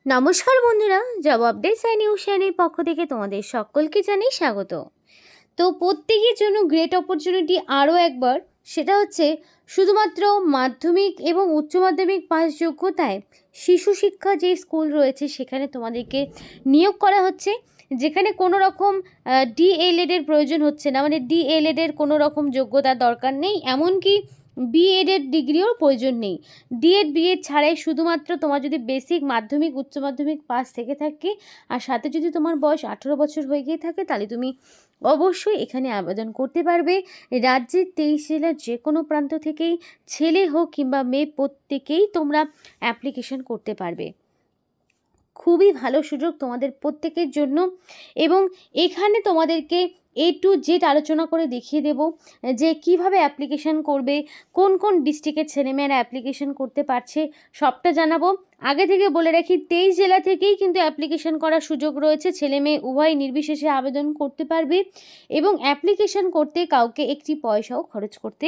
নমস্কার বন্ধুরা, job updates and news চ্যানেলের পক্ষ থেকে তোমাদের সকলকে জানাই স্বাগত। তো প্রত্যেকের জন্য গ্রেট অপরচুনিটি আরও একবার, সেটা হচ্ছে শুধুমাত্র মাধ্যমিক এবং উচ্চ মাধ্যমিক পাস যোগ্যতায় শিশু শিক্ষা যে স্কুল রয়েছে সেখানে তোমাদেরকে নিয়োগ করা হচ্ছে, যেখানে কোনো রকম ডিএলএডের প্রয়োজন হচ্ছে না, মানে ডিএলএডের কোনো রকম যোগ্যতার দরকার নেই, এমনকি বিএডের ডিগ্রিও প্রয়োজন নেই। ডিএড বিএড ছাড়াই শুধুমাত্র তোমার যদি বেসিক মাধ্যমিক উচ্চ মাধ্যমিক পাস থেকে থাকে আর সাথে যদি তোমার বয়স 18 বছর হয়ে গিয়ে থাকে, তাহলে তুমি অবশ্যই এখানে আবেদন করতে পারবে। রাজ্যের 23 জেলার যে কোনো প্রান্ত থেকেই, ছেলে হোক কিংবা মেয়ে, প্রত্যেকেই তোমরা অ্যাপ্লিকেশন করতে পারবে। খুবই ভালো সুযোগ তোমাদের প্রত্যেকের জন্য, এবং এখানে তোমাদেরকে A to Z আলোচনা করে দেখিয়ে দেব যে কিভাবে অ্যাপ্লিকেশন করবে, কোন কোন ডিস্ট্রিক্টের ছেলেমেয়েরা অ্যাপ্লিকেশন করতে পারছে, সবটা জানাবো। আগে থেকে বলে রাখি, 23 জেলা থেকেই কিন্তু অ্যাপ্লিকেশন করার সুযোগ রয়েছে, ছেলে মেয়ে উভয় নির্বিশেষে আবেদন করতে পারবে, এবং অ্যাপ্লিকেশন করতে কাউকে একটি পয়সাও খরচ করতে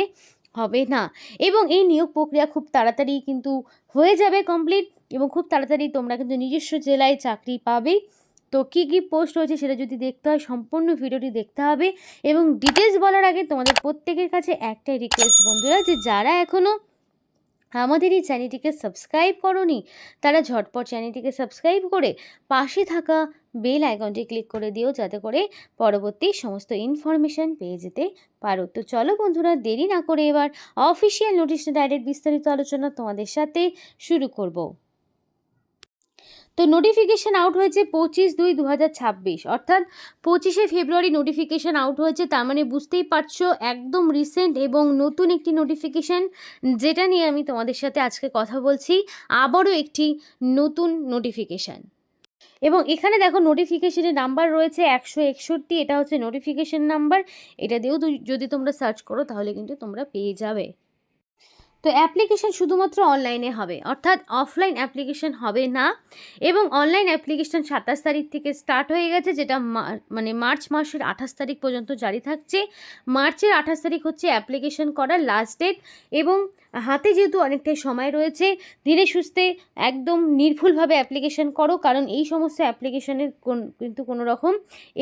হবে না, এবং এই নিয়োগ প্রক্রিয়া খুব তাড়াতাড়ি কিন্তু হয়ে যাবে কমপ্লিট, এবং খুব তাড়াতাড়ি তোমরা কিন্তু নিজস্ব জেলায় চাকরি পাবে। তো কী কী পোস্ট রয়েছে সেটা যদি দেখতে হয়, সম্পূর্ণ ভিডিওটি দেখতে হবে। এবং ডিটেলস বলার আগে তোমাদের প্রত্যেকের কাছে একটাই রিকোয়েস্ট বন্ধুরা, যে যারা এখনও আমাদের এই চ্যানেলটিকে সাবস্ক্রাইব করোনি, তারা ঝটপট চ্যানেলটিকে সাবস্ক্রাইব করে পাশে থাকা বেল আইকনটি ক্লিক করে দিও, যাতে করে পরবর্তী সমস্ত ইনফরমেশান পেয়ে যেতে পারো। তো চলো বন্ধুরা, দেরি না করে এবার অফিসিয়াল নোটিশে ডাইরেক্ট বিস্তারিত আলোচনা তোমাদের সাথে শুরু করব। তো নোটিফিকেশান আউট হয়েছে 25/2/2026, অর্থাৎ 25শে ফেব্রুয়ারি নোটিফিকেশান আউট হয়েছে। তার মানে বুঝতেই পারছো একদম রিসেন্ট এবং নতুন একটি নোটিফিকেশান, যেটা নিয়ে আমি তোমাদের সাথে আজকে কথা বলছি। আবারও একটি নতুন নোটিফিকেশান, এবং এখানে দেখো নোটিফিকেশানের নাম্বার রয়েছে 161, এটা হচ্ছে নোটিফিকেশান নাম্বার। এটা দিয়েও যদি তোমরা সার্চ করো তাহলে কিন্তু তোমরা পেয়ে যাবে। তো অ্যাপ্লিকেশান শুধুমাত্র অনলাইনে হবে, অর্থাৎ অফলাইন অ্যাপ্লিকেশান হবে না, এবং অনলাইন অ্যাপ্লিকেশান 27 তারিখ থেকে স্টার্ট হয়ে গেছে, যেটা মানে মার্চ মাসের 28 তারিখ পর্যন্ত জারি থাকছে। মার্চের 28 তারিখ হচ্ছে অ্যাপ্লিকেশান করার লাস্ট ডেট, এবং হাতে যেহেতু অনেকটাই সময় রয়েছে, ধীরে সুস্থে একদম নির্ভুলভাবে অ্যাপ্লিকেশান করো, কারণ এই সমস্ত অ্যাপ্লিকেশানের কিন্তু কোনো রকম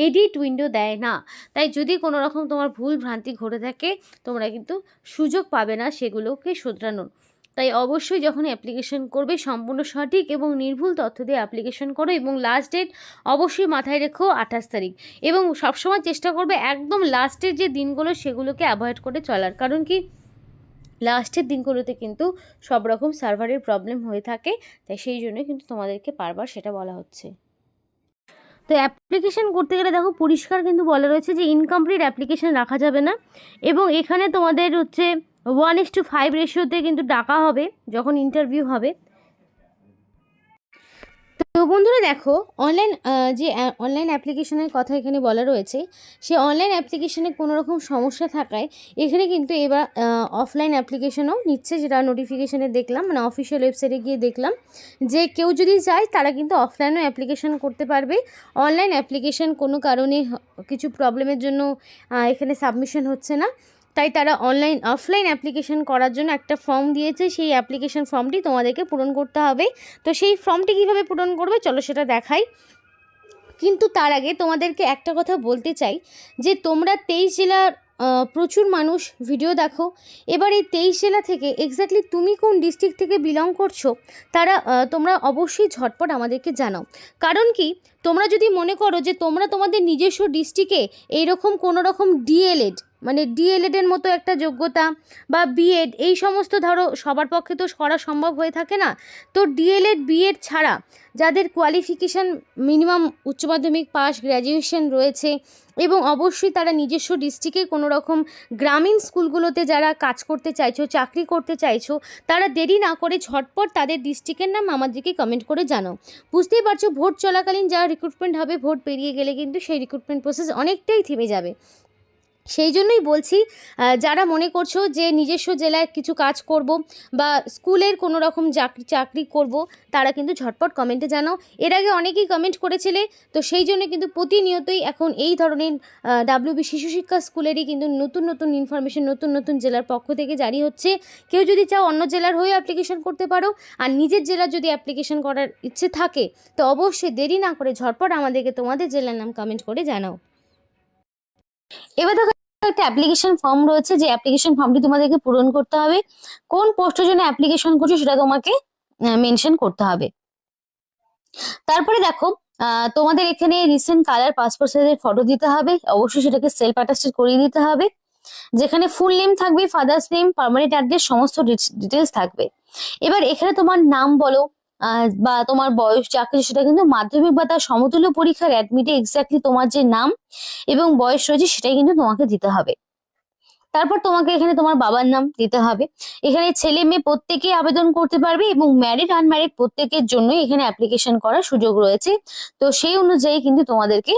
এডিট উইন্ডো দেয় না। তাই যদি কোনো রকম তোমার ভুল ভ্রান্তি ঘটে থাকে, তোমরা কিন্তু সুযোগ পাবে না সেগুলোকে শোধরানোর। তাই অবশ্যই যখন অ্যাপ্লিকেশন করবে, সম্পূর্ণ সঠিক এবং নির্ভুল তথ্য দিয়ে অ্যাপ্লিকেশন করো, এবং লাস্ট ডেট অবশ্যই মাথায় রেখো 28 তারিখ, এবং সবসময় চেষ্টা করবে একদম লাস্টের যে দিনগুলো সেগুলোকে অ্যাভয়েড করে চলার, কারণ কি লাস্টের দিনগুলোতে কিন্তু সব রকম সার্ভারের প্রবলেম হয়ে থাকে। তাই সেই জন্য কিন্তু তোমাদেরকে বারবার সেটা বলা হচ্ছে। তো অ্যাপ্লিকেশন করতে গেলে দেখো পরিষ্কার কিন্তু বলা রয়েছে যে ইনকমপ্লিট অ্যাপ্লিকেশন রাখা যাবে না, এবং এখানে তোমাদের হচ্ছে 1:5 রেশিওতে কিন্তু ডাকা হবে যখন ইন্টারভিউ হবে। তো বন্ধুরা দেখো, যে অনলাইন অ্যাপ্লিকেশনের কথা এখানে বলা রয়েছে, সে অনলাইন অ্যাপ্লিকেশনে কোনো রকম সমস্যা থাকায় এখানে কিন্তু এবার অফলাইন অ্যাপ্লিকেশনও নিচ্ছে, যেটা নোটিফিকেশানে দেখলাম, মানে অফিসিয়াল ওয়েবসাইটে গিয়ে দেখলাম যে কেউ যদি চায় তারা কিন্তু অফলাইনও অ্যাপ্লিকেশন করতে পারবে। অনলাইন অ্যাপ্লিকেশন কোনো কারণে কিছু প্রবলেমের জন্য এখানে সাবমিশন হচ্ছে না, তাই তারা অফলাইন অ্যাপ্লিকেশন করার জন্য একটা ফর্ম দিয়েছে, সেই অ্যাপ্লিকেশন ফর্মটি তোমাদেরকে পূরণ করতে হবে। তো সেই ফর্মটি কীভাবে পূরণ করবে চলো সেটা দেখাই। কিন্তু তার আগে তোমাদেরকে একটা কথা বলতে চাই, যে তোমরা 23 জেলার প্রচুর মানুষ ভিডিও দেখো, এবার এই 23 জেলা থেকে এক্স্যাক্টলি তুমি কোন ডিস্ট্রিক্ট থেকে বিলং করছো, তোমরা অবশ্যই ঝটপট আমাদেরকে জানাও। কারণ কি, তোমরা যদি মনে করো যে তোমরা তোমাদের নিজস্ব ডিস্ট্রিক্টে এইরকম কোনো রকম ডিএলএড, মানে ডিএলএডের মতো একটা যোগ্যতা, বা বিএড, এই সমস্ত ধরো সবার পক্ষে তো করা সম্ভব হয়ে থাকে না। তো ডিএলএড বিএড ছাড়া যাদের কোয়ালিফিকেশান মিনিমাম উচ্চ মাধ্যমিক পাস, গ্র্যাজুয়েশন রয়েছে, এবং অবশ্যই তারা নিজস্ব ডিস্ট্রিক্টে কোনো রকম গ্রামীণ স্কুলগুলোতে যারা কাজ করতে চাইছো, চাকরি করতে চাইছো, তারা দেরি না করে ঝটপট তাদের ডিস্ট্রিক্টের নাম আমাদেরকে কমেন্ট করে জানাও। বুঝতেই পারছো, ভোট চলাকালীন যা রিক্রুটমেন্ট হবে, ভোট পেরিয়ে গেলে কিন্তু সেই রিক্রুটমেন্ট প্রসেস অনেকটাই থেমে যাবে। সেই জন্যই বলছি, যারা মনে করছো যে নিজস্ব জেলায় কিছু কাজ করব বা স্কুলের কোনো রকম চাকরি করব, তারা কিন্তু ঝটপট কমেন্টে জানাও। এর আগে অনেকেই কমেন্ট করেছিলে, তো সেই জন্য কিন্তু প্রতিনিয়তই এখন এই ধরনের WB শিশু শিক্ষা স্কুলেরই কিন্তু নতুন নতুন ইনফরমেশন নতুন নতুন জেলার পক্ষ থেকে জারি হচ্ছে। কেউ যদি চাও অন্য জেলার হয়ে অ্যাপ্লিকেশন করতে পারো, আর নিজের জেলার যদি অ্যাপ্লিকেশন করার ইচ্ছে থাকে তো অবশ্যই দেরি না করে ঝটপট আমাদেরকে তোমাদের জেলার নাম কমেন্ট করে জানাও। এবার দেখো, একটা অ্যাপ্লিকেশন ফর্ম রয়েছে, যে অ্যাপ্লিকেশন ফর্মটি তোমাদেরকে পূরণ করতে হবে। কোন পোস্টের জন্য অ্যাপ্লিকেশন করছো সেটা তোমাকে মেনশন করতে হবে। তারপরে দেখো, তোমাদের এখানে রিসেন্ট কালার পাসপোর্ট সাইজের ফটো দিতে হবে, অবশ্যই সেটাকে সেলফ অ্যাটাস্টেড করিয়ে দিতে হবে, যেখানে ফুল নেম থাকবে, ফাদার্স নেম, পার্মানেন্ট অ্যাড্রেস, সমস্ত ডিটেলস থাকবে। এবার এখানে তোমার নাম বলো বা তোমার বয়স যা কিছু সেটা কিন্তু মাধ্যমিক বা তার সমতুল্য পরীক্ষার অ্যাডমিটে এক্স্যাক্টলি তোমার যে নাম এবং বয়স রয়েছে সেটাই কিন্তু তোমাকে দিতে হবে। তারপর তোমাকে এখানে তোমার বাবার নাম দিতে হবে। এখানে ছেলে মেয়ে প্রত্যেকেই আবেদন করতে পারবে এবং ম্যারিড আনম্যারিড প্রত্যেকের জন্যই এখানে অ্যাপ্লিকেশন করার সুযোগ রয়েছে। তো সেই অনুযায়ী কিন্তু তোমাদেরকে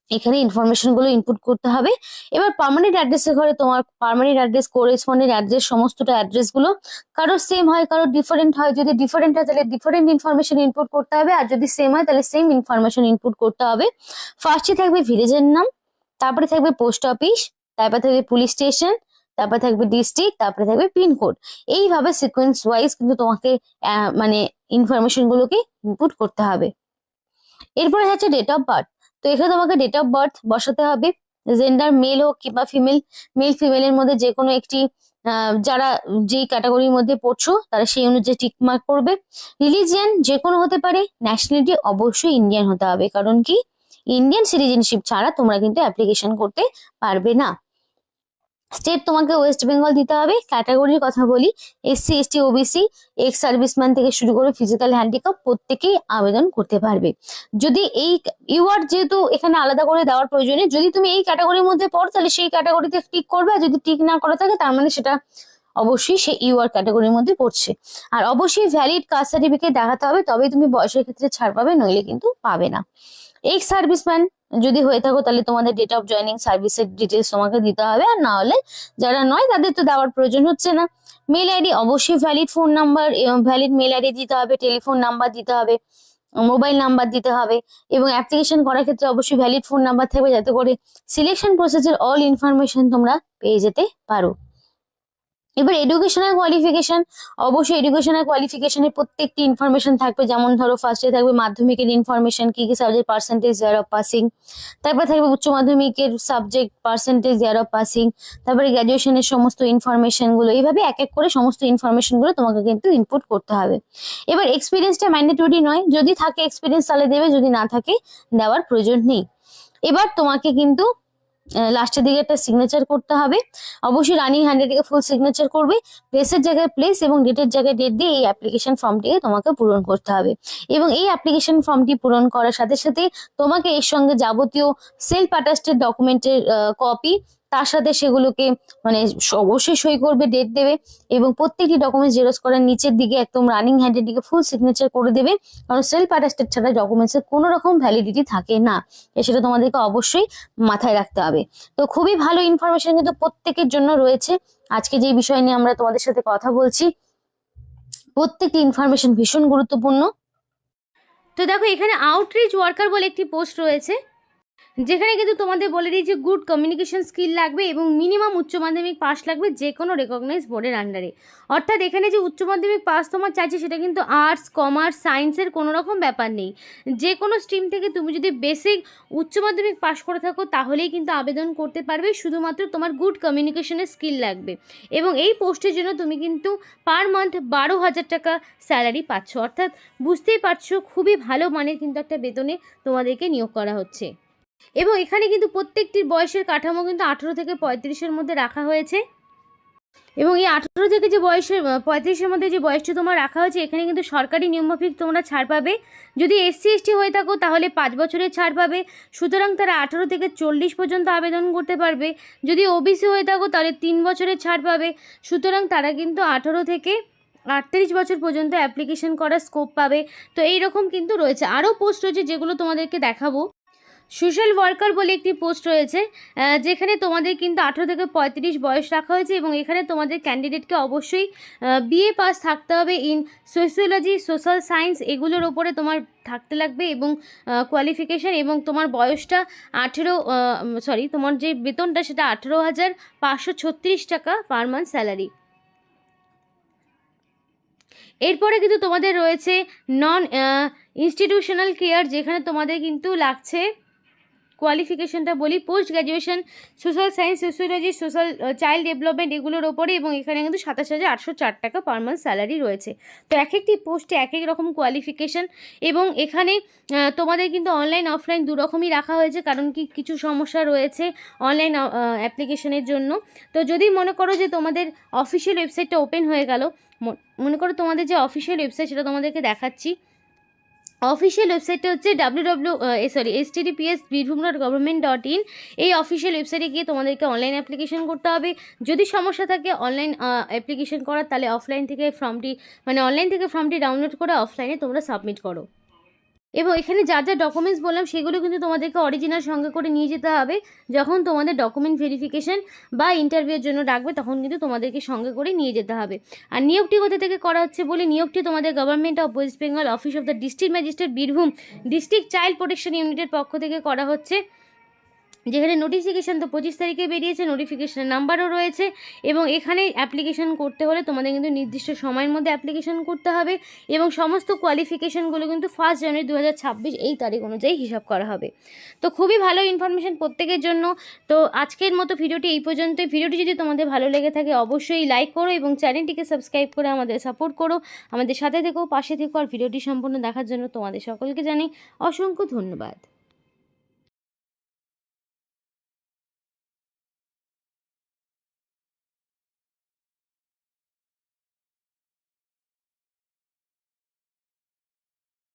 এখানে ইনফরমেশন গুলো ইনপুট করতে হবে। এবার পার্মানেন্ট অ্যাড্রেসের ঘরে তোমার পার্মানেন্ট অ্যাড্রেস, কোরেসপন্ডেন্ট অ্যাড্রেস, সমস্তটা অ্যাড্রেস গুলো কারোর সেম হয়, কারোর ডিফারেন্ট হয়। যদি ডিফারেন্ট হয় তাহলে ডিফারেন্ট ইনফরমেশন ইনপুট করতে হবে, আর যদি সেম হয় তাহলে সেম ইনফরমেশন ইনপুট করতে হবে। ফার্স্টে থাকবে ভিলেজের নাম, তারপরে থাকবে পোস্ট অফিস, তারপরে থাকবে পুলিশ স্টেশন, তারপরে থাকবে ডিস্ট্রিক্ট, তারপরে থাকবে পিনকোড। এইভাবে সিকোয়েন্স ওয়াইজ কিন্তু তোমাকে মানে ইনফরমেশন গুলোকে ইনপুট করতে হবে। এরপরে হচ্ছে ডেট অফ বার্থ। তো এখানে তোমাকে ডেট অফ বার্থ বসাতে হবে। জেন্ডার মেল হোক কিংবা ফিমেল, মেল ফিমেলের মধ্যে যে কোনো একটি, যারা যেই ক্যাটাগরির মধ্যে পড়ছো তারা সেই অনুযায়ী টিক মার্ক করবে। রিলিজিয়ান যে কোনো হতে পারে। ন্যাশনালিটি অবশ্যই ইন্ডিয়ান হতে হবে, কারণ কি ইন্ডিয়ান সিটিজেনশিপ ছাড়া তোমরা কিন্তু অ্যাপ্লিকেশন করতে পারবে না। স্টেট তোমাকে ওয়েস্ট বেঙ্গল দিতে হবে। ক্যাটাগরির কথা বলি, SC ST OBC, ex serviceman থেকে শুরু করে ফিজিক্যাল হ্যান্ডিক্যাপ প্রত্যেকেই আবেদন করতে পারবে। যদি এই ইউআর যেহেতু এখানে আলাদা করে দেওয়ার প্রয়োজনে, যদি তুমি এই ক্যাটাগরির মধ্যে পড়ো তাহলে সেই ক্যাটাগরিতে টিক করবে, আর যদি টিক না করা থাকে তার মানে সেটা অবশ্যই সে ইউআর ক্যাটাগরির মধ্যে পড়ছে। আর অবশ্যই ভ্যালিড কাস্ট সার্টিফিকেট দেখাতে হবে, তবেই তুমি বয়সের ক্ষেত্রে ছাড় পাবে, নইলে কিন্তু পাবে না। এক্স সার্ভিসম্যান যদি হয়ে থাকো তাহলে তোমাদের ডেট অফ জয়নিং সার্ভিসের ডিটেলস তোমাকে দিতে হবে, আর না হলে যারা নয় তাদের তো দেওয়ার প্রয়োজন হচ্ছে না। মেল আইডি অবশ্যই valid phone number, valid mail ID দিতে হবে, টেলিফোন নাম্বার দিতে হবে, মোবাইল নাম্বার দিতে হবে, এবং অ্যাপ্লিকেশন করার ক্ষেত্রে অবশ্যই ভ্যালিড ফোন নাম্বার থাকবে, যাতে করে সিলেকশন প্রসেসের অল ইনফরমেশন তোমরা পেয়ে যেতে পারো। এবার এডুকেশনাল কোয়ালিফিকেশন, অবশ্যই এডুকেশনাল কোয়ালিফিকেশনের প্রত্যেকটি ইনফরমেশন থাকবে। যেমন ধরো ফার্স্টে থাকবে মাধ্যমিকের ইনফরমেশন, কি কি subject percentage year of passing, তারপর থাকবে উচ্চ মাধ্যমিকের subject percentage year of passing, তারপরে গ্র্যাজুয়েশনের সমস্ত ইনফরমেশন গুলো। এইভাবে এক এক করে সমস্ত ইনফরমেশন গুলো তোমাকে কিন্তু ইনপুট করতে হবে। এবার এক্সপিরিয়েন্সটা ম্যান্ডেটরি নয়, যদি থাকে এক্সপিরিয়েন্স তাহলে দেবে, যদি না থাকে দেওয়ার প্রয়োজন নেই। এবার তোমাকে কিন্তু লাস্টের দিকে একটা সিগনেচার করতে হবে, অবশ্যই রানিং হ্যান্ডে থেকে ফুল সিগনেচার করবে। প্লেসের জায়গায় প্লেস এবং ডেটের জায়গায় ডেট দিয়ে এই অ্যাপ্লিকেশন ফর্মটিকে তোমাকে পূরণ করতে হবে। এবং এই অ্যাপ্লিকেশন ফর্মটি পূরণ করার সাথে সাথে তোমাকে এর সঙ্গে যাবতীয় সেলফ অ্যাটাস্টেড ডকুমেন্টের কপি, তার সাথে সেগুলোকে মানে অবশ্যই সই করবে, ডেট দেবে, এবং প্রত্যেকটি ডকুমেন্টস জেরক্স করার নিচের দিকে একদম রানিং হ্যান্ডের দিকে ফুল সিগনেচার করে দেবে, কারণ সেলফ অ্যাটাস্টেড ছাড়া ডকুমেন্টসের কোনো রকম ভ্যালিডিটি থাকে না, সেটা তোমাদেরকে অবশ্যই মাথায় রাখতে হবে। তো খুবই ভালো ইনফরমেশন কিন্তু প্রত্যেকের জন্য রয়েছে। আজকে যে বিষয় নিয়ে আমরা তোমাদের সাথে কথা বলছি, প্রত্যেকটি ইনফরমেশন ভীষণ গুরুত্বপূর্ণ। তো দেখো, এখানে আউটরিচ ওয়ার্কার বলে একটি পোস্ট রয়েছে, যেখানে কিন্তু তোমাদের বলে দিই যে গুড কমিউনিকেশন স্কিল লাগবে এবং মিনিমাম উচ্চ মাধ্যমিক পাস লাগবে যে কোনো রেকগনাইজ বোর্ডের আন্ডারে। অর্থাৎ এখানে যে উচ্চ মাধ্যমিক পাস তোমার চাইছে সেটা কিন্তু আর্টস, কমার্স, সায়েন্সের কোনো রকম ব্যাপার নেই। যে কোনো স্ট্রিম থেকে তুমি যদি বেসিক উচ্চ মাধ্যমিক পাস করে থাকো তাহলেই কিন্তু আবেদন করতে পারবে, শুধুমাত্র তোমার গুড কমিউনিকেশনের স্কিল লাগবে। এবং এই পোস্টের জন্য তুমি কিন্তু পার মান্থ 12,000 টাকা স্যালারি পাচ্ছ, অর্থাৎ বুঝতেই পারছো খুবই ভালো মানের কিন্তু একটা বেতনে তোমাদেরকে নিয়োগ করা হচ্ছে। এবং এখানে কিন্তু প্রত্যেকটির বয়সের কাঠামো কিন্তু 18 থেকে 35-এর মধ্যে রাখা হয়েছে। এবং এই 18 থেকে যে বয়সের 35-এর মধ্যে যে বয়সটি তোমার রাখা হয়েছে, এখানে কিন্তু সরকারি নিয়মমাফিক তোমরা ছাড় পাবে। যদি SC ST হয়ে থাকো তাহলে 5 বছরের ছাড় পাবে, সুতরাং তারা 18 থেকে 40 পর্যন্ত আবেদন করতে পারবে। যদি OBC হয়ে থাকো তাহলে 3 বছরের ছাড় পাবে, সুতরাং তারা কিন্তু 18 থেকে 38 বছর পর্যন্ত অ্যাপ্লিকেশন করার স্কোপ পাবে। তো এইরকম কিন্তু রয়েছে, আরও পোস্ট রয়েছে যেগুলো তোমাদেরকে দেখাবো। সোশ্যাল ওয়ার্কার বলে একটি পোস্ট রয়েছে, যেখানে তোমাদের কিন্তু 18 থেকে 35 বয়স রাখা হয়েছে এবং এখানে তোমাদের ক্যান্ডিডেটকে অবশ্যই বিএ পাস থাকতে হবে ইন সোশিওলজি, সোশ্যাল সায়েন্স, এগুলোর ওপরে তোমার থাকতে লাগবে এবং কোয়ালিফিকেশান, এবং তোমার বয়সটা তোমার যে বেতনটা সেটা 18,536 টাকা পার মান্থ স্যালারি। এরপরে কিন্তু তোমাদের রয়েছে নন ইনস্টিটিউশনাল কেয়ার, যেখানে তোমাদের কিন্তু লাগছে কোয়ালিফিকেশনটা বলি post graduation social science, sociology, social child development এগুলোর ওপরে, এবং এখানে কিন্তু 27,804 টাকা পার মান্থ স্যালারি রয়েছে। তো এক একটি পোস্টে এক এক রকম কোয়ালিফিকেশান, এবং এখানে তোমাদের কিন্তু অনলাইন অফলাইন দু রকমই রাখা হয়েছে, কারণ কি কিছু সমস্যা রয়েছে অনলাইন অ্যাপ্লিকেশনের জন্য। তো যদি মনে করো যে তোমাদের অফিসিয়াল ওয়েবসাইটটা ওপেন হয়ে গেল, মনে করো তোমাদের যে অফিসিয়াল ওয়েবসাইট সেটা তোমাদেরকে দেখাচ্ছি। অফিসিয়াল ওয়েবসাইটটা হচ্ছে https://birbhum.government.in। এই অফিসিয়াল ওয়েবসাইটে গিয়ে তোমাদেরকে অনলাইন অ্যাপ্লিকেশন করতে হবে। যদি সমস্যা থাকে অনলাইন অ্যাপ্লিকেশন করার, তাহলে অনলাইন থেকে ফর্মটি ডাউনলোড করে অফলাইনে তোমরা সাবমিট করো। এবং এখানে যা যা ডকুমেন্টস বললাম সেগুলো কিন্তু তোমাদেরকে অরিজিনাল সঙ্গে করে নিয়ে যেতে হবে। যখন তোমাদের ডকুমেন্ট ভেরিফিকেশন বা ইন্টারভিউর জন্য ডাকবে তখন কিন্তু তোমাদেরকে সঙ্গে করে নিয়ে যেতে হবে। আর নিয়োগটি কোথা থেকে করা হচ্ছে বলে, নিয়োগটি তোমাদের government of West Bengal office of the district magistrate Birbhum district child protection ইউনিটের পক্ষ থেকে করা হচ্ছে, যেখানে নোটিফিকেশান তো 25 তারিখে বেরিয়েছে, নোটিফিকেশানের নাম্বারও রয়েছে। এবং এখানে অ্যাপ্লিকেশন করতে হলে তোমাদের কিন্তু নির্দিষ্ট সময়ের মধ্যে অ্যাপ্লিকেশন করতে হবে, এবং সমস্ত কোয়ালিফিকেশানগুলো কিন্তু 1 জানুয়ারি 2026 এই তারিখ অনুযায়ী হিসাব করা হবে। তো খুবই ভালো ইনফরমেশান প্রত্যেকের জন্য। তো আজকের মতো ভিডিওটি এই পর্যন্তই। ভিডিওটি যদি তোমাদের ভালো লেগে থাকে অবশ্যই লাইক করো এবং চ্যানেলটিকে সাবস্ক্রাইব করে আমাদের সাপোর্ট করো, আমাদের সাথে থেকো, পাশে থেকো। আর ভিডিওটি সম্পূর্ণ দেখার জন্য তোমাদের সকলকে জানাই অসংখ্য ধন্যবাদ।